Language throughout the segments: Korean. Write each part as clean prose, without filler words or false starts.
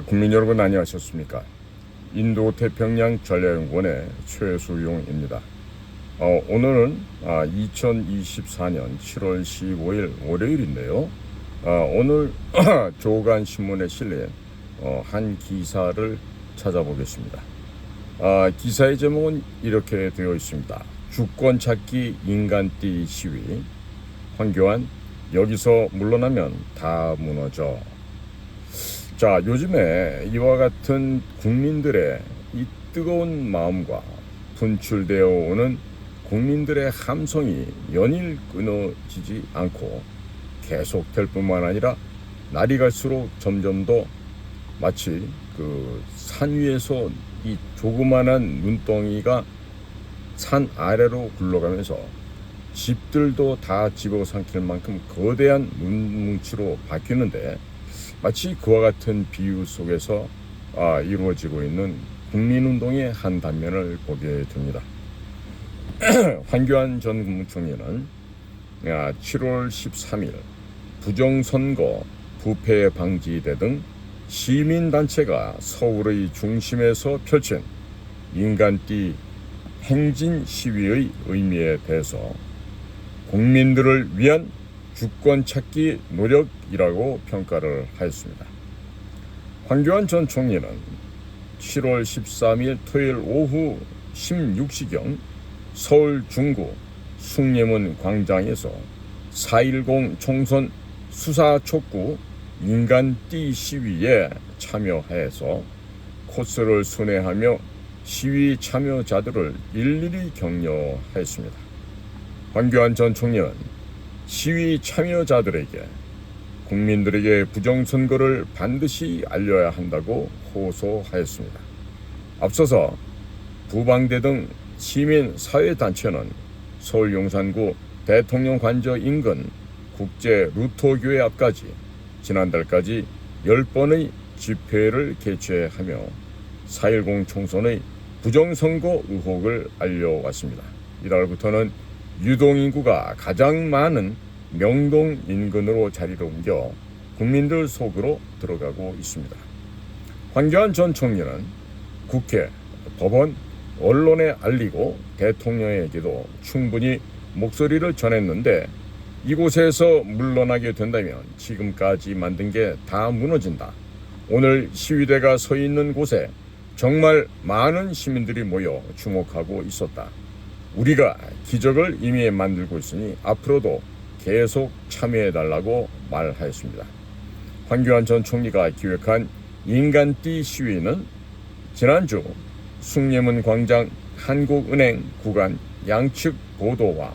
국민 여러분 안녕하셨습니까? 인도태평양 전략연구원의 최수용입니다. 오늘은 2024년 7월 15일 월요일인데요. 오늘 조간신문에 실린 한 기사를 찾아보겠습니다. 기사의 제목은 이렇게 되어 있습니다. 주권 찾기 인간띠 시위. 황교안 여기서 물러나면 다 무너져. 자, 요즘에 이와 같은 국민들의 이 뜨거운 마음과 분출되어 오는 국민들의 함성이 연일 끊어지지 않고 계속될 뿐만 아니라 날이 갈수록 점점 더 마치 그 산 위에서 이 조그만한 눈덩이가 산 아래로 굴러가면서 집들도 다 집어삼킬 만큼 거대한 눈뭉치로 바뀌는데, 마치 그와 같은 비유 속에서 이루어지고 있는 국민운동의 한 단면을 보게 됩니다. 황교안 전 국무총리는 7월 13일 부정선거, 부패 방지대 등 시민단체가 서울의 중심에서 펼친 인간띠 행진 시위의 의미에 대해서 국민들을 위한 주권 찾기 노력이라고 평가를 하였습니다. 황교안 전 총리는 7월 13일 토요일 오후 16시경 서울 중구 숭례문 광장에서 4.10 총선 수사 촉구 인간띠 시위에 참여해서 코스를 순회하며 시위 참여자들을 일일이 격려했습니다. 황교안 전 총리는 시위 참여자들에게 국민들에게 부정선거를 반드시 알려야 한다고 호소하였습니다. 앞서서 부방대 등 시민사회단체는 서울 용산구 대통령관저 인근 국제 루터교회 앞까지 지난달까지 10번의 집회를 개최하며 4.10 총선의 부정선거 의혹을 알려왔습니다. 이달부터는 유동인구가 가장 많은 명동 인근으로 자리를 옮겨 국민들 속으로 들어가고 있습니다. 황교안 전 총리는 국회, 법원, 언론에 알리고 대통령에게도 충분히 목소리를 전했는데, 이곳에서 물러나게 된다면 지금까지 만든 게 다 무너진다. 오늘 시위대가 서 있는 곳에 정말 많은 시민들이 모여 주목하고 있었다. 우리가 기적을 이미 만들고 있으니 앞으로도 계속 참여해달라고 말하였습니다. 황교안 전 총리가 기획한 인간띠 시위는 지난주 숭례문 광장 한국은행 구간 양측 보도와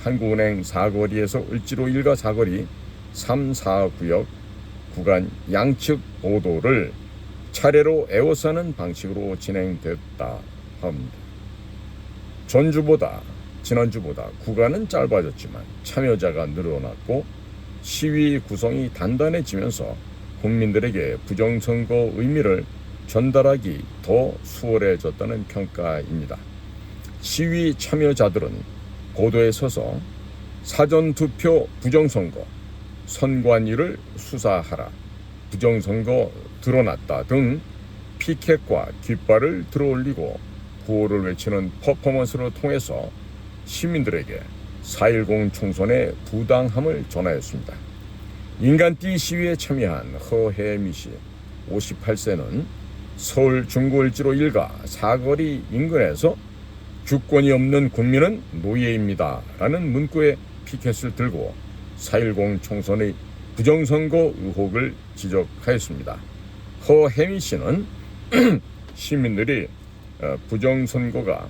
한국은행 사거리에서 을지로 1가 사거리 3, 4구역 구간 양측 보도를 차례로 에워싸는 방식으로 진행됐다 합니다. 지난주보다 구간은 짧아졌지만 참여자가 늘어났고 시위 구성이 단단해지면서 국민들에게 부정선거 의미를 전달하기 더 수월해졌다는 평가입니다. 시위 참여자들은 보도에 서서 사전투표 부정선거, 선관위를 수사하라, 부정선거 드러났다 등 피켓과 깃발을 들어올리고 구호를 외치는 퍼포먼스를 통해서 시민들에게 4.10 총선의 부당함을 전하였습니다. 인간띠 시위에 참여한 허혜미 씨 58세는 서울 중구 을지로 1가 사거리 인근에서 주권이 없는 국민은 노예입니다 라는 문구에 피켓을 들고 4.10 총선의 부정선거 의혹을 지적하였습니다. 허혜미 씨는 시민들이 부정선거가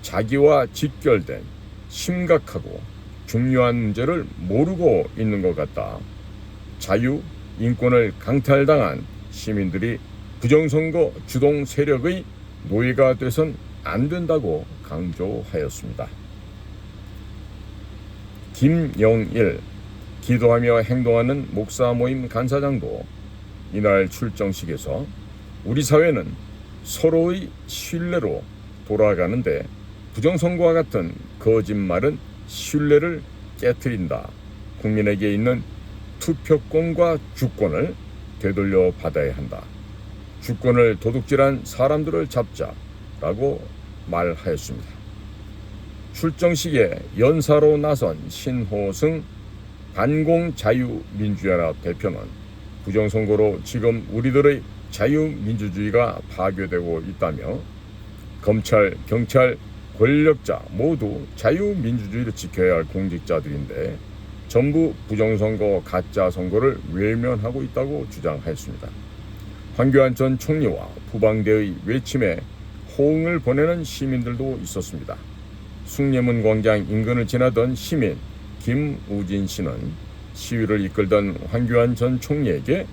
자기와 직결된 심각하고 중요한 문제를 모르고 있는 것 같다. 자유, 인권을 강탈당한 시민들이 부정선거 주동 세력의 노예가 돼선 안 된다고 강조하였습니다. 김영일 기도하며 행동하는 목사 모임 간사장도 이날 출정식에서 우리 사회는 서로의 신뢰로 돌아가는데 부정선거와 같은 거짓말은 신뢰를 깨트린다. 국민에게 있는 투표권과 주권을 되돌려 받아야 한다. 주권을 도둑질한 사람들을 잡자라고 말하였습니다. 출정식에 연사로 나선 신호승 반공자유민주연합 대표는 부정선거로 지금 우리들의 자유민주주의가 파괴되고 있다며 검찰, 경찰, 권력자 모두 자유민주주의를 지켜야 할 공직자들인데 전부 부정선거, 가짜선거를 외면하고 있다고 주장하였습니다. 황교안 전 총리와 부방대의 외침에 호응을 보내는 시민들도 있었습니다. 숭례문 광장 인근을 지나던 시민 김우진 씨는 시위를 이끌던 황교안 전 총리에게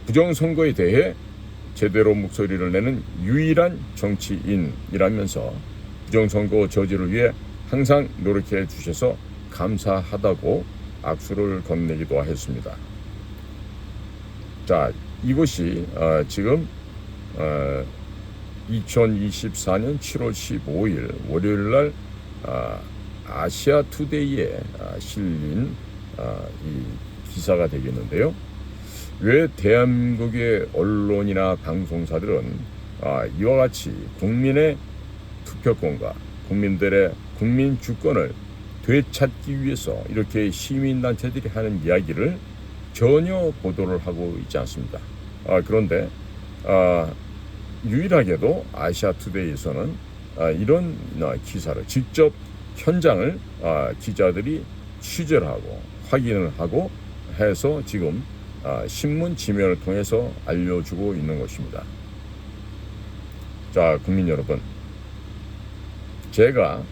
부정선거에 대해 제대로 목소리를 내는 유일한 정치인이라면서 부정선거 저지를 위해 항상 노력해 주셔서 감사하다고 악수를 건네기도 했습니다. 자, 이것이 지금 2024년 7월 15일 월요일날 아시아투데이에 실린 이 기사가 되겠는데요. 왜 대한민국의 언론이나 방송사들은 이와 같이 국민의 투표권과 국민들의 국민 주권을 되찾기 위해서 이렇게 시민단체들이 하는 이야기를 전혀 보도를 하고 있지 않습니다. 그런데 유일하게도 아시아투데이에서는 이런 기사를 직접 현장을 기자들이 취재를 하고 확인을 하고 해서 지금 신문 지면을 통해서 알려주고 있는 것입니다. 자, 국민 여러분, 제가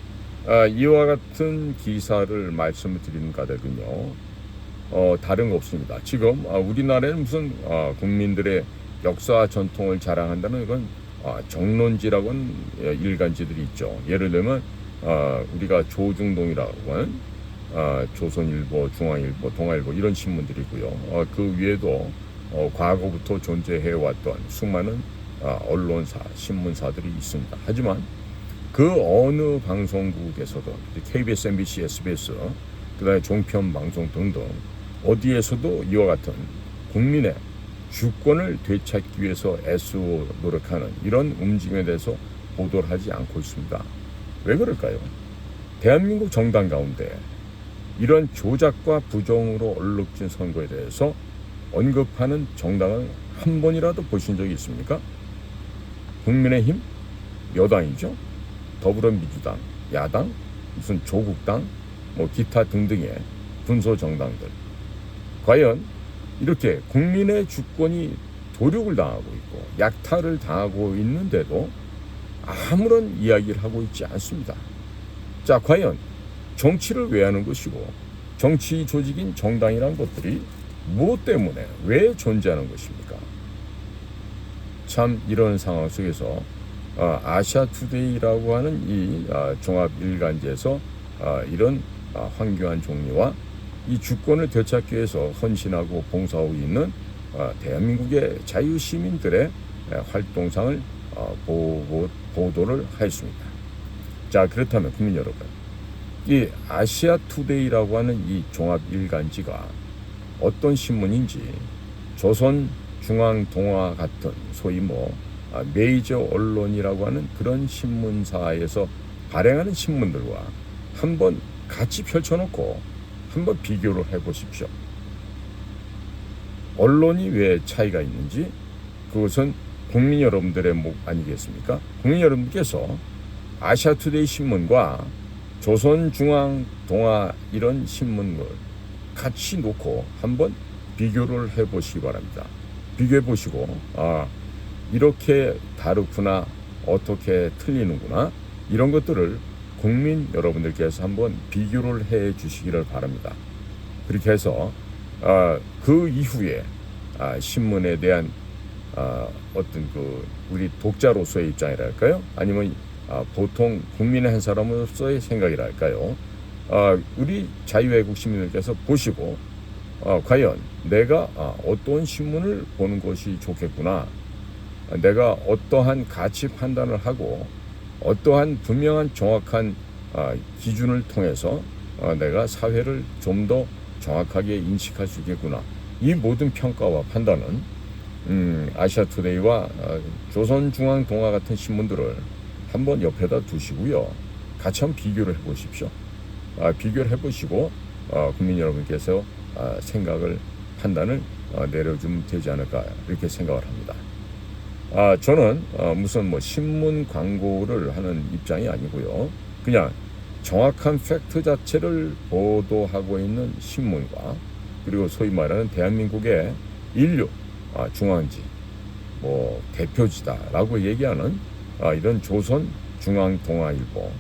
이와 같은 기사를 말씀을 드리는 까닭은요, 다른 거 없습니다. 지금 우리나라에는 무슨 국민들의 역사 전통을 자랑한다는 건 정론지라고 하는 일간지들이 있죠. 예를 들면 우리가 조중동이라고 하는 조선일보, 중앙일보, 동아일보 이런 신문들이 있고요. 그 위에도 과거부터 존재해왔던 수많은 언론사, 신문사들이 있습니다. 하지만 그 어느 방송국에서도 KBS, MBC, SBS, 그다음에 종편 방송 등등 어디에서도 이와 같은 국민의 주권을 되찾기 위해서 애쓰고 노력하는 이런 움직임에 대해서 보도를 하지 않고 있습니다. 왜 그럴까요? 대한민국 정당 가운데 이런 조작과 부정으로 얼룩진 선거에 대해서 언급하는 정당을 한 번이라도 보신 적이 있습니까? 국민의힘? 여당이죠. 더불어민주당, 야당, 무슨 조국당, 기타 등등의 군소 정당들. 과연 이렇게 국민의 주권이 도륙을 당하고 있고 약탈을 당하고 있는데도 아무런 이야기를 하고 있지 않습니다. 자, 과연 정치를 왜 하는 것이고 정치 조직인 정당이란 것들이 무엇 때문에 왜 존재하는 것입니까? 참 이런 상황 속에서 아시아투데이라고 하는 이 종합 일간지에서 이런 황교안 총리와 이 주권을 되찾기 위해서 헌신하고 봉사하고 있는 대한민국의 자유시민들의 활동상을 보도를 하였습니다. 자, 그렇다면 국민 여러분, 이 아시아투데이라고 하는 이 종합 일간지가 어떤 신문인지 조선중앙동화 같은 소위 메이저 언론이라고 하는 그런 신문사에서 발행하는 신문들과 한번 같이 펼쳐놓고 한번 비교를 해보십시오. 언론이 왜 차이가 있는지 그것은 국민 여러분들의 목 아니겠습니까? 국민 여러분께서 아시아투데이 신문과 조선중앙동화 이런 신문을 같이 놓고 한번 비교를 해보시기 바랍니다. 비교해 보시고 이렇게 다르구나, 어떻게 틀리는구나, 이런 것들을 국민 여러분들께서 한번 비교를 해 주시기를 바랍니다. 그렇게 해서 그 이후에 신문에 대한 어떤 우리 독자로서의 입장이랄까요? 아니면 보통 국민의 한 사람으로서의 생각이랄까요? 우리 자유애국 시민들께서 보시고 과연 내가 어떤 신문을 보는 것이 좋겠구나, 내가 어떠한 가치 판단을 하고 어떠한 분명한 정확한 기준을 통해서 내가 사회를 좀 더 정확하게 인식할 수 있겠구나, 이 모든 평가와 판단은 아시아투데이와 조선중앙동아 같은 신문들을 한번 옆에다 두시고요. 같이 한번 비교를 해보십시오. 비교를 해보시고 국민 여러분께서 생각을 판단을 내려주면 되지 않을까 이렇게 생각을 합니다. 저는 무슨 뭐 신문 광고를 하는 입장이 아니고요. 그냥 정확한 팩트 자체를 보도하고 있는 신문과 그리고 소위 말하는 대한민국의 인류 중앙지 뭐 대표지다라고 얘기하는 이런 조선중앙동아일보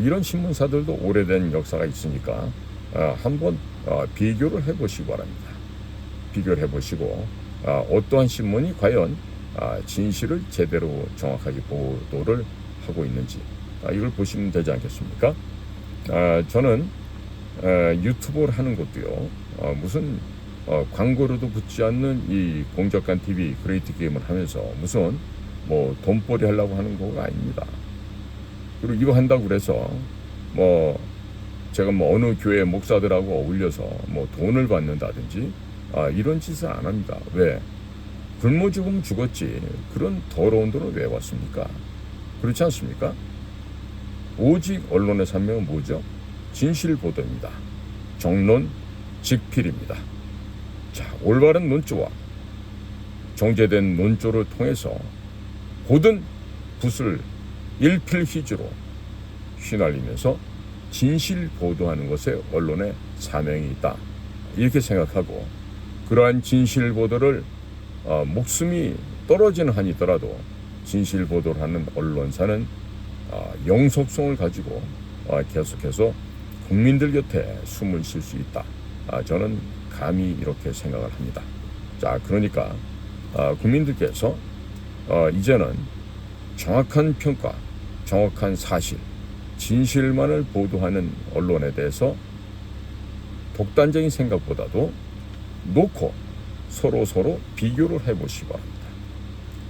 이런 신문사들도 오래된 역사가 있으니까 한번 비교를 해보시기 바랍니다. 비교를 해보시고 어떠한 신문이 과연 진실을 제대로 정확하게 보도를 하고 있는지 이걸 보시면 되지 않겠습니까? 저는 유튜브를 하는 것도요. 무슨 광고로도 붙지 않는 이 공적한 TV 그레이트 게임을 하면서 무슨 뭐 돈벌이 하려고 하는 거가 아닙니다. 그리고 이거 한다고 그래서 뭐 제가 뭐 어느 교회 목사들하고 어울려서 뭐 돈을 받는다든지 이런 짓을 안 합니다. 왜? 굶어 죽으면 죽었지 그런 더러운 돈을 왜 왔습니까? 그렇지 않습니까? 오직 언론의 산명은 뭐죠? 진실 보도입니다. 정론 직필입니다. 자, 올바른 논조와 정제된 논조를 통해서 고든 붓을 일필휘주로 휘날리면서 진실 보도하는 것에 언론의 사명이 있다. 이렇게 생각하고 그러한 진실 보도를 목숨이 떨어지는 한이더라도 진실 보도를 하는 언론사는 영속성을 가지고 계속해서 국민들 곁에 숨을 쉴 수 있다. 저는 감히 이렇게 생각을 합니다. 자, 그러니까 국민들께서 이제는 정확한 평가, 정확한 사실, 진실만을 보도하는 언론에 대해서 독단적인 생각보다도 놓고 서로 비교를 해보시기 바랍니다.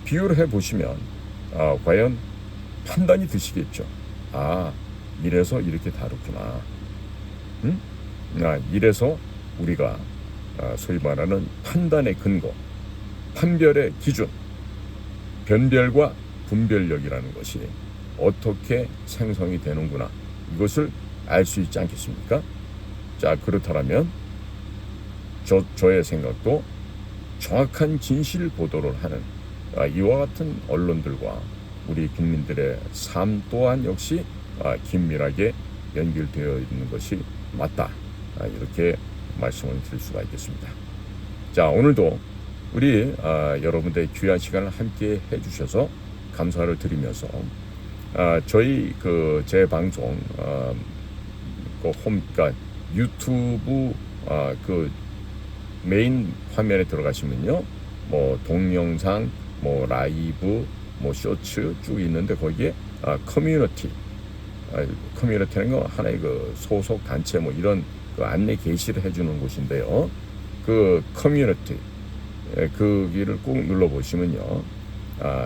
비교를 해보시면 과연 판단이 드시겠죠. 이래서 이렇게 다르구나. 이래서 우리가 소위 말하는 판단의 근거, 판별의 기준, 변별과 분별력이라는 것이 어떻게 생성이 되는구나. 이것을 알 수 있지 않겠습니까? 자, 그렇다면 저의 생각도 정확한 진실 보도를 하는 이와 같은 언론들과 우리 국민들의 삶 또한 역시 긴밀하게 연결되어 있는 것이 맞다. 이렇게 말씀을 드릴 수가 있겠습니다. 자, 오늘도 우리 여러분들의 귀한 시간을 함께 해주셔서 감사를 드리면서 저희 제 방송 그러니까 유튜브 메인 화면에 들어가시면요, 뭐 동영상, 뭐 라이브, 뭐 쇼츠 쭉 있는데 거기에 커뮤니티라는 거 하나의 소속 단체 뭐 이런 안내 게시를 해주는 곳인데요. 그 커뮤니티 거기를 꼭 눌러 보시면요,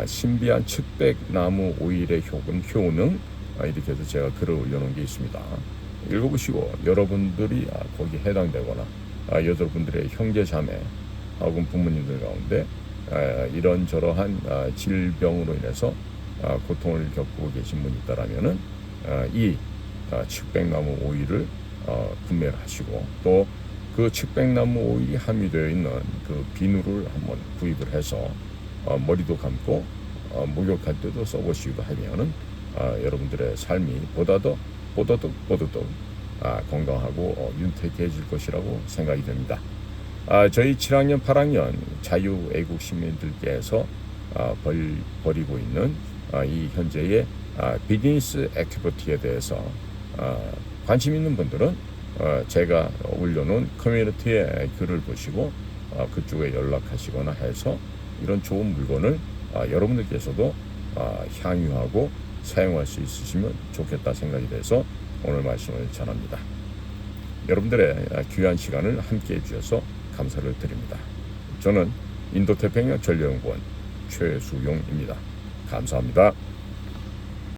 신비한 측백나무 오일의 효능 이렇게 해서 제가 글을 올려놓은 게 있습니다. 읽어보시고 여러분들이 거기 해당되거나 여러분들의 형제자매 혹은 부모님들 가운데 이런저러한 질병으로 인해서 고통을 겪고 계신 분이 있다라면은 이 측백나무 오일을 구매를 하시고 또 그 측백나무 오일이 함유되어 있는 그 비누를 한번 구입을 해서 머리도 감고 목욕할 때도 써보시기도 하면은 여러분들의 삶이 보다도 건강하고 윤택해질 것이라고 생각이 됩니다. 저희 7학년 8학년 자유애국 시민들께서 벌이고 있는 이 현재의 비즈니스 액티비티에 대해서 관심 있는 분들은 제가 올려놓은 커뮤니티의 글을 보시고 그쪽에 연락하시거나 해서 이런 좋은 물건을 여러분들께서도 향유하고 사용할 수 있으시면 좋겠다 생각이 돼서 오늘 말씀을 전합니다. 여러분들의 귀한 시간을 함께 해주셔서 감사를 드립니다. 저는 인도태평양 전략연구원 최수용입니다. 감사합니다.